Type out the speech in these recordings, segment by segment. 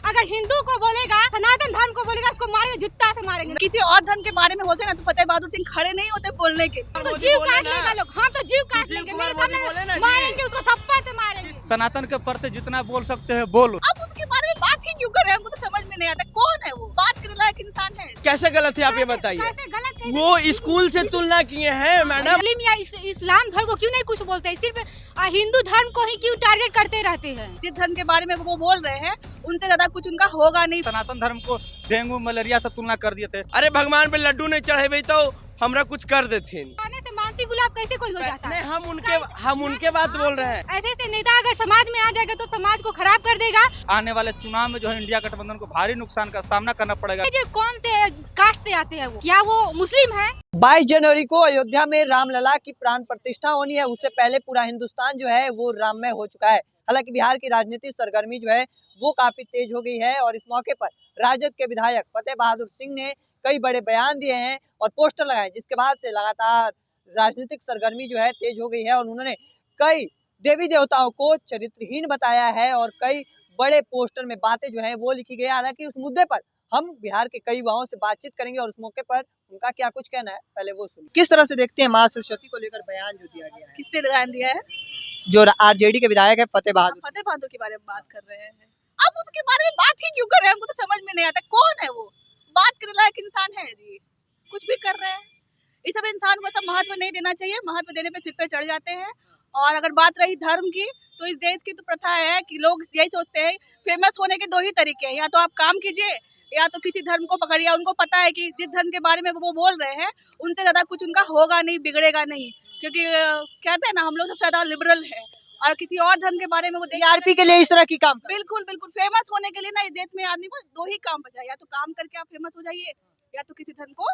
अगर हिंदू को बोलेगा, सनातन धर्म को बोलेगा, उसको मारेंगे, जूता से मारेंगे। किसी और धर्म के बारे में होते ना तो फतेह बहादुर सिंह खड़े नहीं होते बोलने के लिए। तो जीव काट लेगा लोग, हम तो जीव काट लेंगे, मेरे सामने मारेंगे, उसको थप्पड़ से मारेंगे। सनातन के प्रति जितना बोल सकते हैं बोलो। अब उसके बारे में बात ही क्यों कर रहे हैं, मुझे समझ में नहीं आता कौन है वो, बात करने लायक इंसान है। कैसे गलत है आप ये बताइए। कैसे गलत, कैसे वो स्कूल से तुलना किए हैं मैडम। मुस्लिम या इस्लाम धर्म को क्यों नहीं कुछ बोलते, सिर्फ हिंदू धर्म को ही क्यों टारगेट करते रहते हैं। जिस धर्म के बारे में वो बोल रहे हैं उनसे ज्यादा कुछ उनका होगा नहीं। सनातन धर्म को डेंगू मलेरिया से तुलना कर दिए थे। अरे भगवान पे लड्डू नहीं चढ़े तो हमरा कुछ कर देते। खाने से मानसी गुलाब कैसे कोई हो जाता है। हम उनके बात बोल रहे हैं। ऐसे ऐसे नेता अगर समाज में आ जाएगा तो समाज को खराब कर देगा। आने वाले चुनाव में जो है इंडिया गठबंधन को भारी नुकसान का सामना करना पड़ेगा। ये कौन से कास्ट से आते हैं, वो क्या वो मुस्लिम है। 22 जनवरी को अयोध्या में रामलला की प्राण प्रतिष्ठा होनी है। उससे पहले पूरा हिंदुस्तान जो है वो राममय हो चुका है। हालांकि बिहार की राजनीतिक सरगर्मी जो है वो काफी तेज हो गई है और इस मौके पर राजद के विधायक फतेह बहादुर सिंह ने कई बड़े बयान दिए हैं और पोस्टर लगाए, जिसके बाद से लगातार राजनीतिक सरगर्मी जो है तेज हो गई है और उन्होंने कई देवी देवताओं को चरित्रहीन बताया है और कई बड़े पोस्टर में बातें जो है वो लिखी गई है। हालांकि उस मुद्दे पर हम बिहार के कई युवाओं से बातचीत करेंगे और उस मौके पर उनका क्या कुछ कहना है पहले वो सुनिए। किस तरह से देखते हैं माँ सरस्वती को लेकर बयान जो दिया गया है, किसने बयान दिया है? जो आरजेडी के विधायक है फतेह बहादुर के बारे में बात कर रहे हैं। अब उसके बारे में बात ही क्यों कर रहे हैं, मुझे समझ में नहीं आता कौन है वो, बात करने लायक इंसान है जी, कुछ भी कर रहे हैं। इस सब इंसान को सब महत्व नहीं देना चाहिए, महत्व देने पे सिर पे चढ़ जाते हैं। और अगर बात रही धर्म की तो इस देश की तो प्रथा है कि लोग यही सोचते हैं फेमस होने के दो ही तरीके हैं, या तो आप काम कीजिए या तो किसी धर्म को पकड़िए। उनको पता है कि जिस धर्म के बारे में वो बोल रहे हैं उनसे ज्यादा कुछ उनका होगा नहीं, बिगड़ेगा नहीं, क्योंकि कहते हैं ना हम लोग सबसे ज्यादा लिबरल है। और किसी और धर्म के बारे में वो टीआरपी के लिए इस तरह की काम बिल्कुल बिल्कुल फेमस होने के लिए ना इस देश में आदमी को दो ही काम बचा है, या तो काम करके आप फेमस हो जाइए या तो किसी धर्म को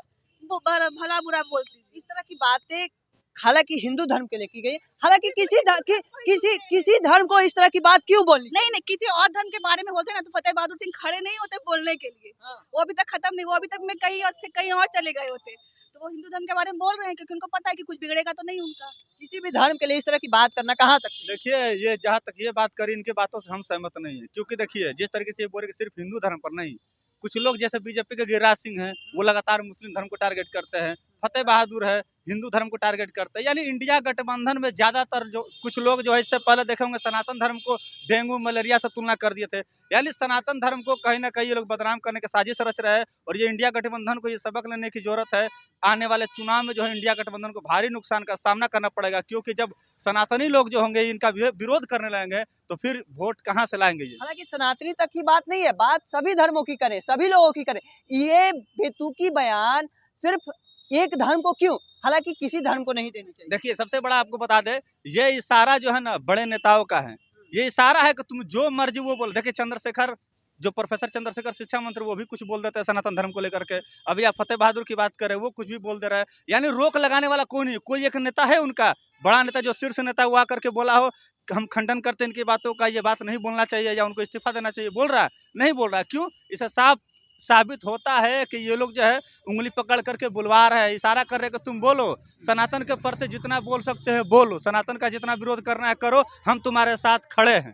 भला बुरा बोल दीजिए। इस तरह की बातें हालांकि हिंदू धर्म के लिए की गई, हालांकि किसी धर्म को इस तरह की बात क्यों बोलनी? नहीं, किसी और धर्म के बारे में होते ना तो फतेह बहादुर सिंह खड़े नहीं होते बोलने के लिए। वो अभी तक खत्म नहीं, वो अभी तक में कहीं और चले गए होते। तो वो हिंदू धर्म के बारे में बोल रहे हैं क्योंकि उनको पता है कि कुछ बिगड़ेगा तो नहीं उनका। किसी भी धर्म के लिए इस तरह की बात करना कहाँ तक? देखिए, ये जहाँ तक ये बात करी इनके बातों से हम सहमत नहीं है, क्योंकि देखिए जिस तरीके से ये बोल रहे सिर्फ हिंदू धर्म पर नहीं, कुछ लोग जैसे बीजेपी के गिरिराज सिंह हैं वो लगातार मुस्लिम धर्म को टारगेट करते हैं। फतेह बहादुर है हिंदू धर्म को टारगेट करते हैं। यानी इंडिया गठबंधन में ज्यादातर जो कुछ लोग जो है इससे पहले देखे होंगे सनातन धर्म को डेंगू मलेरिया से तुलना कर दिए थे। यानी सनातन धर्म को कहीं ना कहीं ये लोग बदनाम करने की साजिश रच रहे हैं और ये इंडिया गठबंधन को ये सबक लेने की जरूरत है। आने वाले चुनाव में जो है इंडिया गठबंधन को भारी नुकसान का सामना करना पड़ेगा, क्योंकि जब सनातनी लोग जो होंगे इनका विरोध करने लगेंगे तो फिर वोट कहाँ से लाएंगे ये। हालांकि सनातनी तक की बात नहीं है, बात सभी धर्मों की करें, सभी लोगों की करें। ये बेतुकी बयान सिर्फ एक धर्म को क्यों, हालांकि किसी धर्म को नहीं देनी चाहिए। देखिए, सबसे बड़ा आपको बता दे, ये इशारा जो है ना बड़े नेताओं का है। ये इशारा है कि तुम जो मर्जी वो बोल। देखिए, चंद्रशेखर जो प्रोफेसर चंद्रशेखर शिक्षा मंत्री वो भी कुछ बोल देते हैं सनातन धर्म को लेकर के। अभी आप फतेह बहादुर की बात कर रहे हैं, वो कुछ भी बोल दे रहा है। यानी रोक लगाने वाला कोई नहीं, कोई एक नेता है उनका बड़ा नेता जो शीर्ष नेता वो आकर के बोला हो हम खंडन करते हैं इनकी बातों का, ये बात नहीं बोलना चाहिए या उनको इस्तीफा देना चाहिए, बोल रहा है नहीं बोल रहा है। क्यों? इसे साफ साबित होता है कि ये लोग जो है उंगली पकड़ करके बुलवा रहे हैं, इशारा कर रहे हैं कि तुम बोलो, सनातन के प्रति जितना बोल सकते हैं बोलो, सनातन का जितना विरोध करना है करो, हम तुम्हारे साथ खड़े हैं।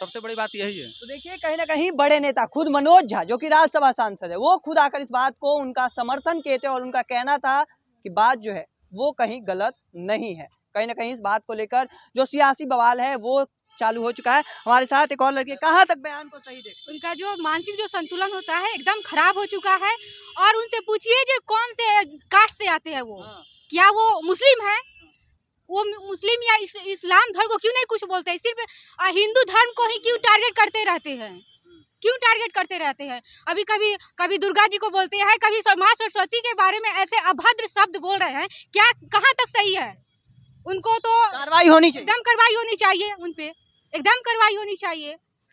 सबसे बड़ी बात यही है। तो देखिए, कहीं ना कहीं बड़े नेता खुद मनोज झा जो कि राज्यसभा सांसद है, वो खुद आकर इस बात को उनका समर्थन किए थे और उनका कहना था कि बात जो है वो कहीं गलत नहीं है। कहीं ना कहीं इस बात को लेकर जो सियासी बवाल है वो चालू हो चुका है। हमारे साथ एक और लड़की, कहाँ तक बयान को सही देख? उनका जो मानसिक जो संतुलन होता है एकदम खराब हो चुका है। और उनसे पूछिए जो कौन से कास्ट से आते हैं वो, क्या वो मुस्लिम है, वो मुस्लिम या इस्लाम धर्म को क्यों नहीं कुछ बोलते हैं, सिर्फ हिंदू धर्म को ही क्यों टारगेट करते रहते हैं, क्यों टारगेट करते रहते हैं। अभी कभी दुर्गा जी को बोलते हैं, कभी माँ सरस्वती के बारे में ऐसे अभद्र शब्द बोल रहे हैं, क्या कहाँ तक सही है? उनको तो कार्रवाई होनी चाहिए, एकदम कार्रवाई होनी चाहिए, उनपे एकदम कार्रवाई होनी चाहिए।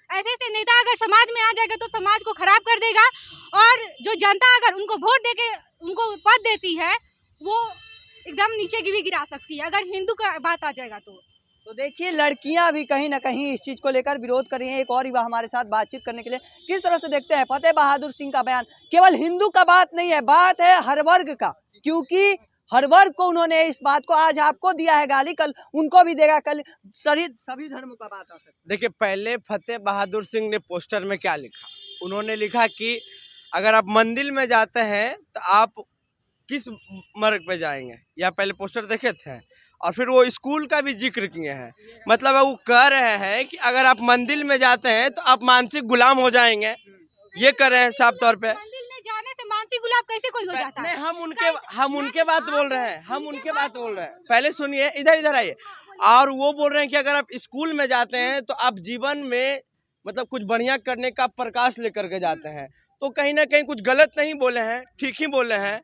ऐसे ऐसे नेता अगर समाज में आ जाएगा तो समाज को खराब कर देगा और जो जनता अगर उनको वोट देके उनको पद देती है वो एकदम नीचे भी गिरा सकती है अगर हिंदू का बात आ जाएगा तो देखिए, लड़कियां भी कहीं ना कहीं इस चीज को लेकर विरोध कर रही हैं। एक और युवा हमारे साथ बातचीत करने के लिए, किस तरह से देखते हैं फतेह बहादुर सिंह का बयान? केवल हिंदू का बात नहीं है, बात है हर वर्ग का, क्योंकि हर वर्ग को उन्होंने इस बात को, आज आपको दिया है गाली, कल उनको भी देगा, कल सभी धर्मों का बात आ सकता है। देखिए, पहले फतेह बहादुर सिंह ने पोस्टर में क्या लिखा, उन्होंने लिखा कि अगर आप मंदिर में जाते हैं तो आप किस मार्ग पे जाएंगे, या पहले पोस्टर देखे थे, और फिर वो स्कूल का भी जिक्र किए हैं। मतलब वो कह रहे हैं कि अगर आप मंदिर में जाते हैं तो आप मानसिक गुलाम हो जाएंगे, ये कर रहे हैं साफ तौर पे। मंदिर में जाने से मानसिक गुलाब कैसे कोई हो जाता है? नहीं, हम उनके बात बोल रहे हैं, हम उनके बात बोल रहे हैं। पहले सुनिए, इधर आइए। और वो बोल रहे हैं कि अगर आप स्कूल में जाते हैं तो आप जीवन में मतलब कुछ बढ़िया करने का प्रकाश लेकर के जाते हैं। तो कहीं ना कहीं कुछ गलत नहीं बोले हैं, ठीक ही बोले हैं।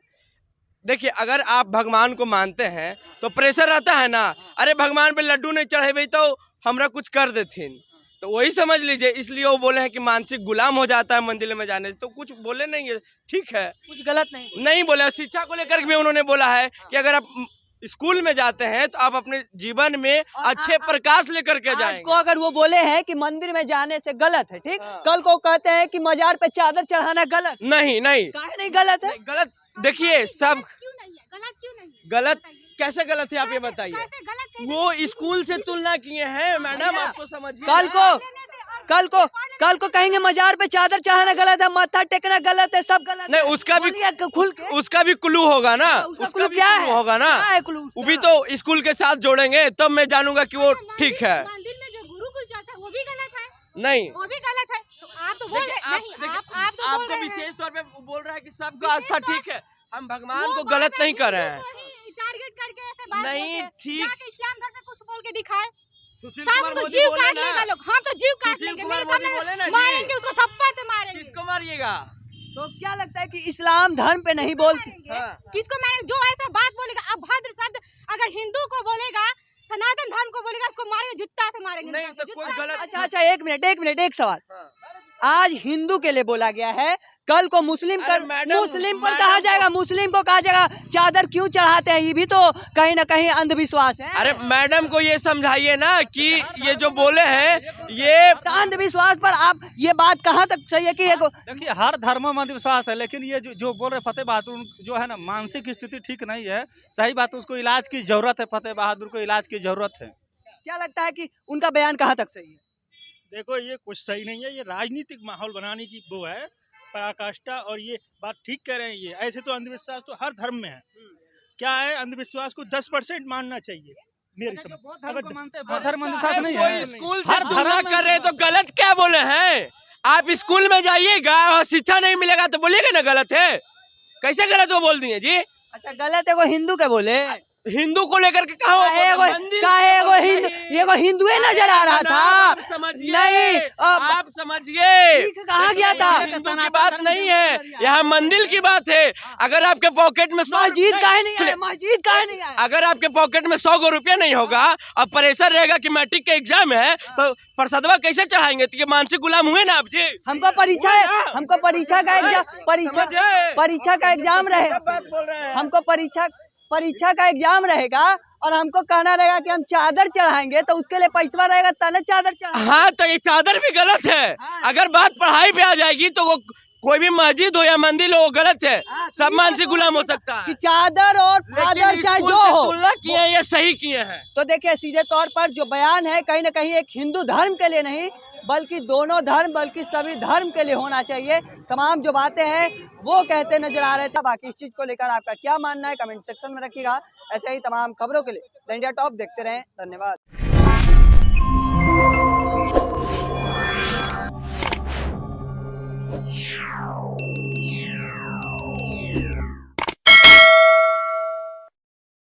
देखिए, अगर आप भगवान को मानते हैं तो प्रेशर रहता है ना, अरे भगवान पे लड्डू नहीं चढ़ेबे तो हमरा कुछ कर देथिन, तो वही समझ लीजिए। इसलिए वो बोले हैं कि मानसिक गुलाम हो जाता है मंदिर में जाने से। तो कुछ बोले नहीं है, ठीक है, कुछ गलत नहीं बोले। शिक्षा को लेकर भी उन्होंने बोला है कि अगर आप स्कूल में जाते हैं तो आप अपने जीवन में अच्छे प्रकाश लेकर के आज जाएंगे। को अगर वो बोले हैं कि मंदिर में जाने से गलत है, ठीक, हाँ। कल को कहते हैं कि मजार पे चादर चढ़ाना गलत, नहीं काहे नहीं गलत है? गलत। देखिए, सब क्यों नहीं है? गलत क्यों नहीं है? गलत बताइए। कैसे गलत है, आप ये बताइए। कैसे गलत कैसे? वो स्कूल से तुलना किए हैं मैडम, भैया, आपको समझिए। कल को कहेंगे मजार पे चादर चढ़ाना गलत है, माथा टेकना गलत है, सब गलत नहीं, है। उसका भी बोलिए खुल के। उसका भी क्लू होगा ना, उसका उसका क्लू भी क्या क्लू है? होगा ना। क्या है क्लू वो भी उसका? तो स्कूल के साथ जोड़ेंगे तब मैं जानूंगा कि वो ठीक है। मंदिर में जो गुरुकुल चलता है वो भी गलत है, नहीं, वो भी गलत है। तो आप तो बोल रहे नहीं, आप तो बोल आपको रहे हैं। विशेष तौर पे बोल रहा है कि सबका आस्था ठीक है, हम भगवान वो को बार-बार गलत नहीं कर रहे हिंदू हैं। को ही टारगेट करके ऐसे बात नहीं, बोलते हैं। ठीक। जाके इस्लाम धर्म में कुछ बोल के दिखाए, सुशील साहब कुमार उनको मोदी जीव बोले काट ना, लेगा लोग। हम तो जीव काट सुशील लेंगे, कुमार मेरे मोदी बोले ना सामने जी। मारेंगे उसको, थप्पड़ से मारेंगे। किसको मारिएगा? तो क्या लगता है कि इस्लाम धर्म पे नहीं बोलते? हाँ। किसको मारेंगे? जो ऐसा बात बोलेगा, अभद्र शब्द अगर हिंदू को बोलेगा, सनातन धर्म को बोलेगा, उसको मारेंगे, जुत्ता से मारेंगे। नहीं, तो कोई गलत। अच्छा, एक सवाल। आज हिंदू के लिए बोला गया है, कल को मुस्लिम अरे मैडम, मुस्लिम पर मैडम कहा जाएगा, मुस्लिम को कहा जाएगा चादर क्यों चढ़ाते हैं, ये भी तो कहीं ना कहीं अंधविश्वास है। अरे मैडम को ये समझाइए ना कि ये जो बोले हैं ये तो अंधविश्वास पर आप ये बात कहाँ तक सही है कि देखिए, हर धर्म में अंधविश्वास है, लेकिन ये जो बोल रहे फतेह बहादुर जो है ना, मानसिक स्थिति ठीक नहीं है। सही बात है, उसको इलाज की जरूरत है, फतेह बहादुर को इलाज की जरूरत है। क्या लगता है कि उनका बयान कहाँ तक सही है? देखो, ये कुछ सही नहीं है, ये राजनीतिक माहौल बनाने की वो है पराकाष्ठा, और ये बात ठीक कह रहे हैं। ये ऐसे तो अंधविश्वास तो हर धर्म में है। क्या है, अंधविश्वास को 10% मानना चाहिए मेरी समझ। धर्म अंधविश्वास नहीं कोई है। स्कूल से हर तुलना धर्म कर रहे हैं तो गलत क्या बोले हैं? आप स्कूल में जाइएगा और शिक्षा नहीं मिलेगा तो बोलिएगा ना गलत है। कैसे गलत वो बोल दिए जी? अच्छा, गलत है वो हिंदू के बोले, हिंदू को लेकर के कहा एगो हिंदुए नजर आ रहा था। समझिए, नहीं, आप समझिए, कहा गया था। हिंदू की बात नहीं है, यहाँ मंदिर की बात है। अगर आपके पॉकेट में मस्जिद काहे नहीं आए? मस्जिद काहे नहीं आए? अगर आपके पॉकेट में 100 रुपया नहीं होगा और प्रेशर रहेगा कि मैट्रिक का एग्जाम है तो प्रसादवा कैसे चढ़ाएंगे? तो ये मानसिक गुलाम हुए ना आप जी। हमको परीक्षा है, हमको परीक्षा का एग्जाम, परीक्षा का एग्जाम रहे, बात बोल रहे हैं। हमको परीक्षा का एग्जाम रहेगा और हमको कहना रहेगा कि हम चादर चढ़ाएंगे, तो उसके लिए पैसा रहेगा तब चादर चढ़ा। हाँ, तो ये चादर भी गलत है। अगर बात पढ़ाई पे आ जाएगी तो वो कोई भी मस्जिद हो या मंदिर हो वो गलत है, सब मानसिक गुलाम हो सकता है। कि चादर और फादर चाहे जो हो, तुलना किए हैं ये सही किए हैं। तो देखिए, सीधे तौर पर जो बयान है कहीं ना कहीं एक हिंदू धर्म के लिए नहीं, बल्कि दोनों धर्म, बल्कि सभी धर्म के लिए होना चाहिए। तमाम जो बातें हैं वो कहते नजर आ रहे थे। बाकी इस चीज को लेकर आपका क्या मानना है कमेंट सेक्शन में रखिएगा। ऐसे ही तमाम खबरों के लिए द इंडिया टॉप देखते रहें। धन्यवाद।